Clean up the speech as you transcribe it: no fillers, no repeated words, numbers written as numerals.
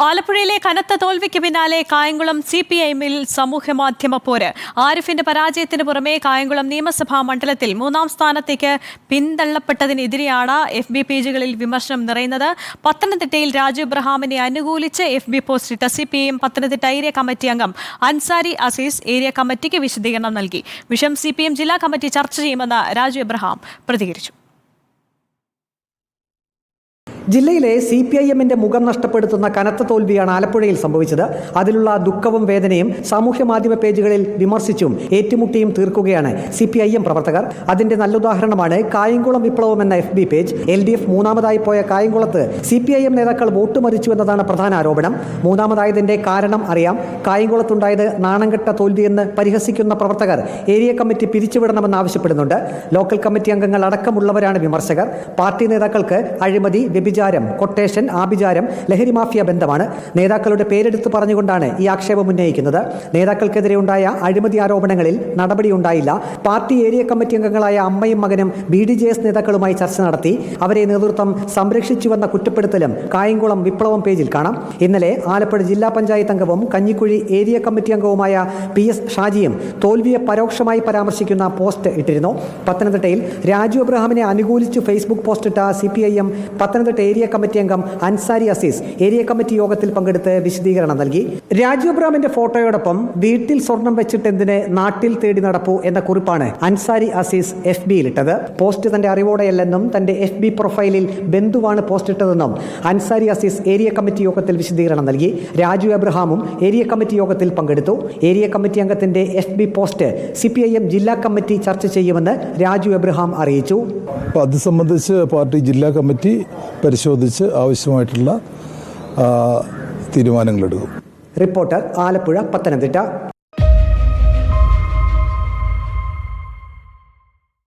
ആലപ്പുഴയിലെ കനത്ത തോൽവിക്ക് പിന്നാലെ കായംകുളം CPIMൽ സമൂഹമാധ്യമ പോര്. ആരിഫിന്റെ പരാജയത്തിന് പുറമെ കായംകുളം നിയമസഭാ മണ്ഡലത്തിൽ 3ാം സ്ഥാനത്തേക്ക് പിന്തള്ളപ്പെട്ടതിനെതിരെയാണ് FB പേജുകളിൽ വിമർശനം നിറയുന്നത്. പത്തനംതിട്ടയിൽ രാജു എബ്രഹാമിനെ അനുകൂലിച്ച് FB പോസ്റ്റിട്ട CPIM Pathanamthitta area committee അംഗം അൻസാരി അസീസ് ഏരിയ കമ്മിറ്റിക്ക് വിശദീകരണം നൽകി. വിഷയം CPIM ജില്ലാ കമ്മിറ്റി ചർച്ച ചെയ്യുമെന്ന് രാജു എബ്രഹാം പ്രതികരിച്ചു. ജില്ലയിലെ CPIMന്റെ മുഖം നഷ്ടപ്പെടുത്തുന്ന കനത്ത തോൽവിയാണ് ആലപ്പുഴയിൽ സംഭവിച്ചത്. അതിലുള്ള ദുഃഖവും വേദനയും സാമൂഹ്യ മാധ്യമ പേജുകളിൽ വിമർശിച്ചും ഏറ്റുമുട്ടിയും തീർക്കുകയാണ് CPIM പ്രവർത്തകർ. അതിന്റെ നല്ല ഉദാഹരണമാണ് കായംകുളം വിപ്ലവം എന്ന FB പേജ്. LDF മൂന്നാമതായി പോയ കായംകുളത്ത് CPIM നേതാക്കൾ വോട്ട് മറിച്ചു എന്നതാണ് പ്രധാന ആരോപണം. മൂന്നാമതായതിന്റെ കാരണം അറിയാം. കായംകുളത്തുണ്ടായത് നാണംകെട്ട തോൽവിയെന്ന് പരിഹസിക്കുന്ന പ്രവർത്തകർ ഏരിയ കമ്മിറ്റി പിരിച്ചുവിടണമെന്ന് ആവശ്യപ്പെടുന്നുണ്ട്. ലോക്കൽ കമ്മിറ്റി അംഗങ്ങൾ അടക്കമുള്ളവരാണ് വിമർശകർ. പാർട്ടി നേതാക്കൾക്ക് അഴിമതി, വ്യഭിചാരം, കൊട്ടേഷൻ, ആഭിചാരം, ലഹരി മാഫിയ ബന്ധമാണ്. നേതാക്കളുടെ പേരെടുത്ത് പറഞ്ഞുകൊണ്ടാണ് ഈ ആക്ഷേപം ഉന്നയിക്കുന്നത്. നേതാക്കൾക്കെതിരെ ഉണ്ടായ അഴിമതി ആരോപണങ്ങളിൽ നടപടിയുണ്ടായില്ല. പാർട്ടി ഏരിയ കമ്മിറ്റി അംഗങ്ങളായ അമ്മയും മകനും BDJS നേതാക്കളുമായി ചർച്ച നടത്തി. അവരെ നേതൃത്വം സംരക്ഷിച്ചുവെന്ന കുറ്റപ്പെടുത്തലും കായംകുളം വിപ്ലവം പേജിൽ കാണാം. ഇന്നലെ ആലപ്പുഴ ജില്ലാ പഞ്ചായത്ത് അംഗവും കഞ്ഞിക്കുഴി ഏരിയ കമ്മിറ്റി അംഗവുമായ PS ഷാജിയും തോൽവിയെ പരോക്ഷമായി പരാമർശിക്കുന്ന പോസ്റ്റ് ഇട്ടിരുന്നു. പത്തനംതിട്ടയിൽ രാജു എബ്രഹാമിനെ അനുകൂലിച്ച് ഫേസ്ബുക്ക് പോസ്റ്റിട്ട CPIM പത്തനംതിട്ട ഏരിയ കമ്മിറ്റി അംഗം അൻസാരി അസീസ് ഏരിയ കമ്മിറ്റി യോഗത്തിൽ പങ്കെടുത്ത് വിശദീകരണം നൽകി. രാജു എബ്രഹാമിന്റെ ഫോട്ടോയോടൊപ്പം വീട്ടിൽ സ്വർണം വെച്ചിട്ടെന്തിന് നാട്ടിൽ തേടി നടപ്പു എന്ന കുറിപ്പാണ് അൻസാരി അസീസ് FBയിൽ ഇട്ടത്. പോസ്റ്റ് തന്റെ അറിവോടെയല്ലെന്നും തന്റെ FB പ്രൊഫൈലിൽ ബന്ധുവാണ് പോസ്റ്റ് ഇട്ടതെന്നും അൻസാരി അസീസ് ഏരിയ കമ്മിറ്റി യോഗത്തിൽ വിശദീകരണം നൽകി. രാജു എബ്രഹാമും ഏരിയ കമ്മിറ്റി യോഗത്തിൽ പങ്കെടുത്തു. ഏരിയ കമ്മിറ്റി അംഗത്തിന്റെ FB പോസ്റ്റ് CPIM ജില്ലാ കമ്മിറ്റി ചർച്ച ചെയ്യുമെന്ന് രാജു എബ്രഹാം അറിയിച്ചു. അത് സംബന്ധിച്ച് പാർട്ടി ജില്ലാ കമ്മിറ്റി പരിശോധിച്ച് ആവശ്യമായിട്ടുള്ള തീരുമാനങ്ങളെടുക്കും. റിപ്പോർട്ടർ, ആലപ്പുഴ, പത്തനംതിട്ട.